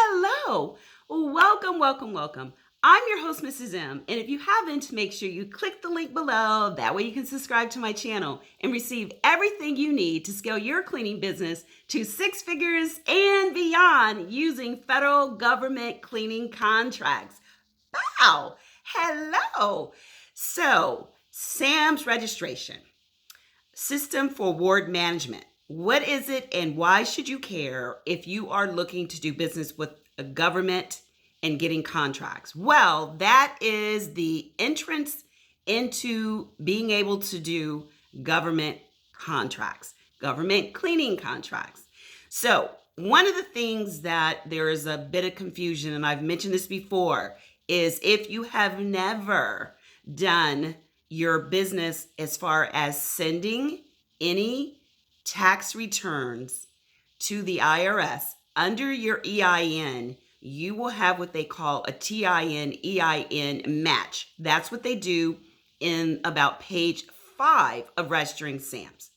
Hello. Welcome, welcome, welcome. I'm your host, Mrs. M, and if you haven't, make sure you click the link below. That way you can subscribe to my channel and receive everything you need to scale your cleaning business to 6 figures and beyond using federal government cleaning contracts. Wow. Hello. So, SAM's registration, System for Award Management. What is it and why should you care if you are looking to do business with a government and getting contracts? Well, that is the entrance into being able to do government contracts, government cleaning contracts. So one of the things that there is a bit of confusion, and I've mentioned this before, is if you have never done your business as far as sending any tax returns to the IRS under your EIN, you will have what they call a TIN-EIN match. That's what they do in about page 5 of registering SAMs.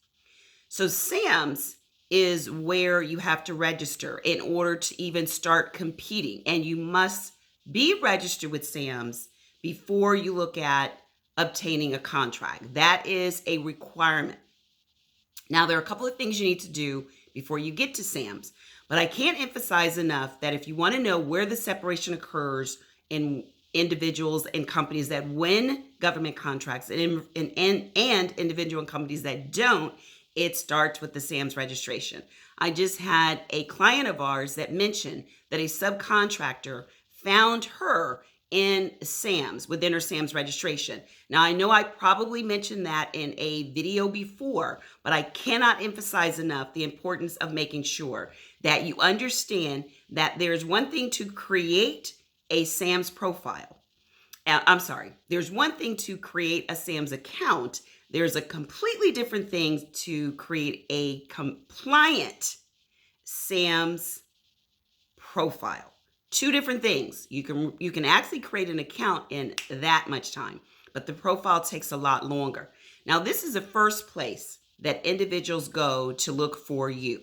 So SAMs is where you have to register in order to even start competing. And you must be registered with SAMs before you look at obtaining a contract. That is a requirement. Now, there are a couple of things you need to do before you get to SAMs, but I can't emphasize enough that if you want to know where the separation occurs in individuals and companies that win government contracts and individual and companies that don't, it starts with the SAMs registration. I just had a client of ours that mentioned that a subcontractor found her in SAMs, within her SAMs registration. Now, I know I probably mentioned that in a video before, but I cannot emphasize enough the importance of making sure that you understand that there's one thing to create a SAMs profile. There's one thing to create a SAMs account. There's a completely different thing to create a compliant SAMs profile. Two different things. You can actually create an account in that much time, but the profile takes a lot longer. Now, this is the first place that individuals go to look for you.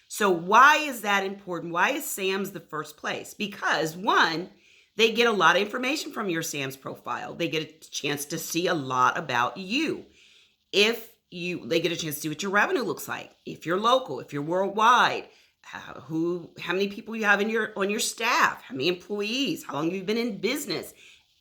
So why is that important? Why is SAMs the first place? Because one, they get a lot of information from your SAMs profile. They get a chance to see a lot about you. They get a chance to see what your revenue looks like. If you're local, if you're worldwide, how many people you have on your staff, how many employees, how long you've been in business.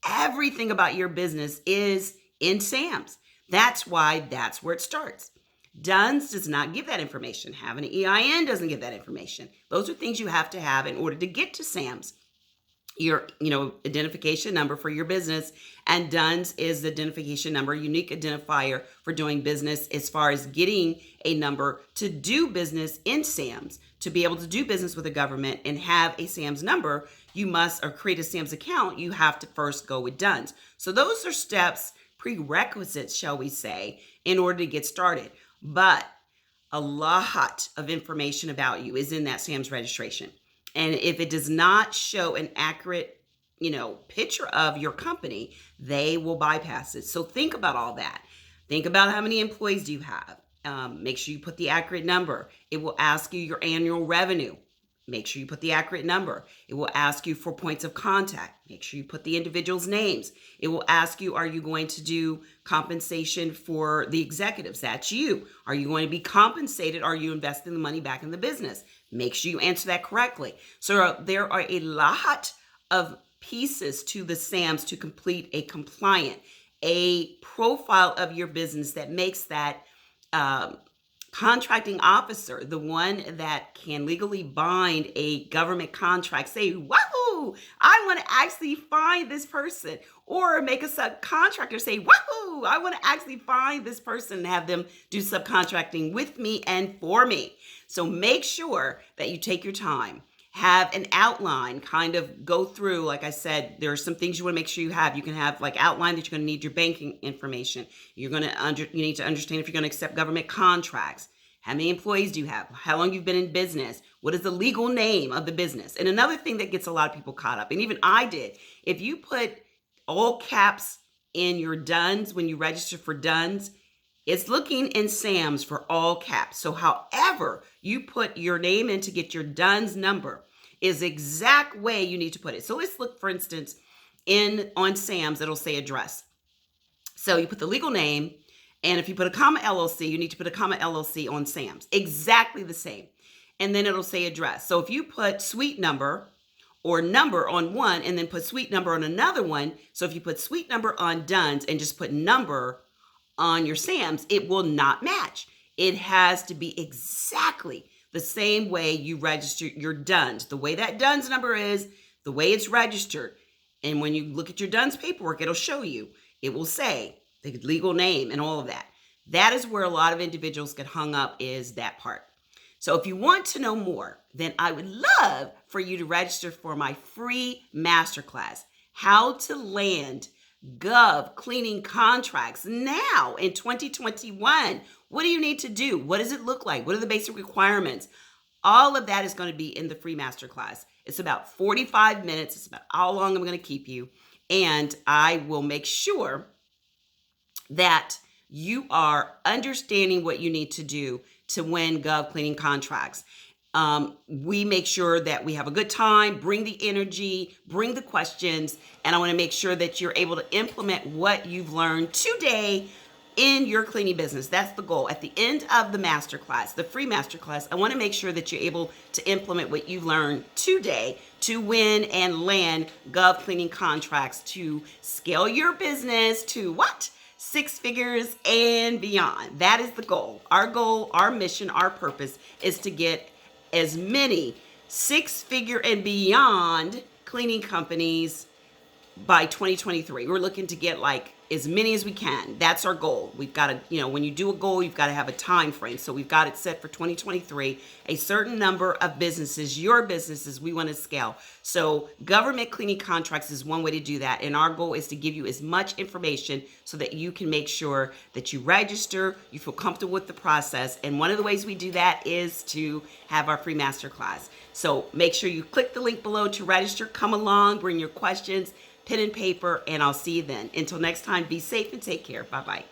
Everything about your business is in SAMs. That's why that's where it starts. DUNS does not give that information. Having an EIN doesn't give that information. Those are things you have to have in order to get to SAMs. Your identification number for your business, and DUNS is the identification number, unique identifier for doing business as far as getting a number to do business in SAMs. To be able to do business with the government and have a SAMs number, or create a SAMs account, you have to first go with DUNS. So those are steps, prerequisites, shall we say, in order to get started. But a lot of information about you is in that SAMs registration. And if it does not show an accurate, picture of your company, they will bypass it. So think about all that. Think about how many employees do you have. Make sure you put the accurate number. It will ask you your annual revenue. Make sure you put the accurate number. It will ask you for points of contact. Make sure you put the individual's names. It will ask you, are you going to do compensation for the executives? That's you. Are you going to be compensated? Are you investing the money back in the business? Make sure you answer that correctly. So there are a lot of pieces to the SAMs to complete a profile of your business that makes that contracting officer, the one that can legally bind a government contract, say, wahoo, I want to actually find this person, or make a subcontractor say, wahoo, I want to actually find this person and have them do subcontracting with me and for me. So make sure that you take your time, have an outline, kind of go through. Like I said, there are some things you want to make sure you have. You can have outline that you're going to need your banking information. You need to understand if you're going to accept government contracts. How many employees do you have? How long you've been in business? What is the legal name of the business? And another thing that gets a lot of people caught up, and even I did, if you put all caps in your DUNS when you register for DUNS, it's looking in SAMs for all caps. So however you put your name in to get your DUNS number, is the exact way you need to put it. So let's look, for instance, on Sam's, it'll say address. So you put the legal name, and if you put a comma LLC, you need to put a comma LLC on Sam's. Exactly the same. And then it'll say address. So if you put suite number or number on one and then put suite number on another one, so if you put suite number on Dunn's and just put number on your Sam's, it will not match. It has to be exactly the same way you register your Dunn's. The way that Dunn's number is, the way it's registered. And when you look at your Dunn's paperwork, it'll show you. It will say the legal name and all of that. That is where a lot of individuals get hung up, is that part. So if you want to know more, then I would love for you to register for my free masterclass, How to Land Gov Cleaning Contracts Now in 2021. What do you need to do? What does it look like? What are the basic requirements? All of that is going to be in the free masterclass. It's about 45 minutes. It's about how long I'm going to keep you. And I will make sure that you are understanding what you need to do to win Gov Cleaning contracts. We make sure that we have a good time, bring the energy, bring the questions, and I want to make sure that you're able to implement what you've learned today in your cleaning business. That's the goal. At the end of the masterclass, the free masterclass, I want to make sure that you're able to implement what you learned today to win and land Gov Cleaning contracts to scale your business to what? 6 figures and beyond. That is the goal. Our mission, our purpose is to get as many 6-figure and beyond cleaning companies by 2023. We're looking to get like as many as we can. That's our goal. We've got to, when you do a goal, you've got to have a time frame. So we've got it set for 2023, a certain number of businesses, your businesses, we want to scale. So government cleaning contracts is one way to do that. And our goal is to give you as much information so that you can make sure that you register, you feel comfortable with the process. And one of the ways we do that is to have our free masterclass. So make sure you click the link below to register, come along, bring your questions, pen and paper, and I'll see you then. Until next time, be safe and take care. Bye-bye.